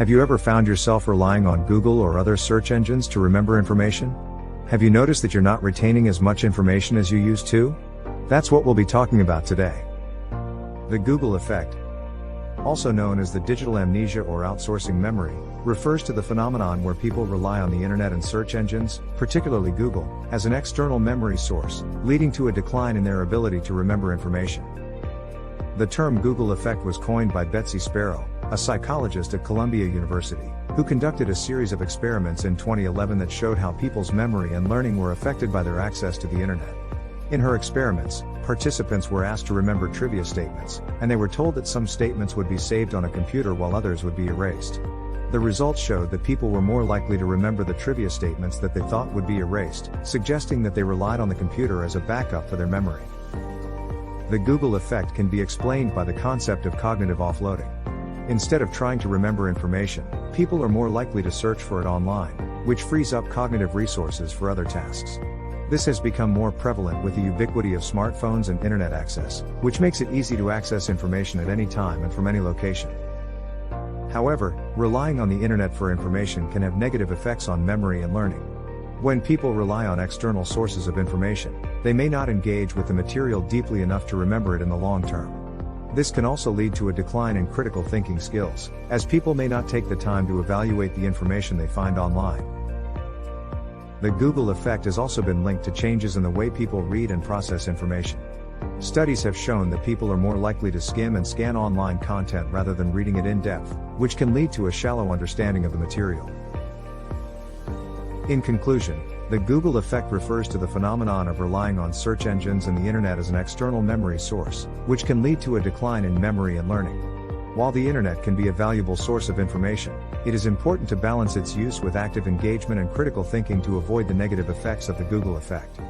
Have you ever found yourself relying on Google or other search engines to remember information? Have you noticed that you're not retaining as much information as you used to? That's what we'll be talking about today. The Google effect, also known as the digital amnesia or outsourcing memory, refers to the phenomenon where people rely on the internet and search engines, particularly Google, as an external memory source, leading to a decline in their ability to remember information. The term Google effect was coined by Betsy Sparrow, a psychologist at Columbia University, who conducted a series of experiments in 2011 that showed how people's memory and learning were affected by their access to the internet. In her experiments, participants were asked to remember trivia statements, and they were told that some statements would be saved on a computer while others would be erased. The results showed that people were more likely to remember the trivia statements that they thought would be erased, suggesting that they relied on the computer as a backup for their memory. The Google effect can be explained by the concept of cognitive offloading. Instead of trying to remember information, people are more likely to search for it online, which frees up cognitive resources for other tasks. This has become more prevalent with the ubiquity of smartphones and internet access, which makes it easy to access information at any time and from any location. However, relying on the internet for information can have negative effects on memory and learning. When people rely on external sources of information, they may not engage with the material deeply enough to remember it in the long term. This can also lead to a decline in critical thinking skills, as people may not take the time to evaluate the information they find online. The Google effect has also been linked to changes in the way people read and process information. Studies have shown that people are more likely to skim and scan online content rather than reading it in depth, which can lead to a shallow understanding of the material. In conclusion, the Google effect refers to the phenomenon of relying on search engines and the internet as an external memory source, which can lead to a decline in memory and learning. While the internet can be a valuable source of information, it is important to balance its use with active engagement and critical thinking to avoid the negative effects of the Google effect.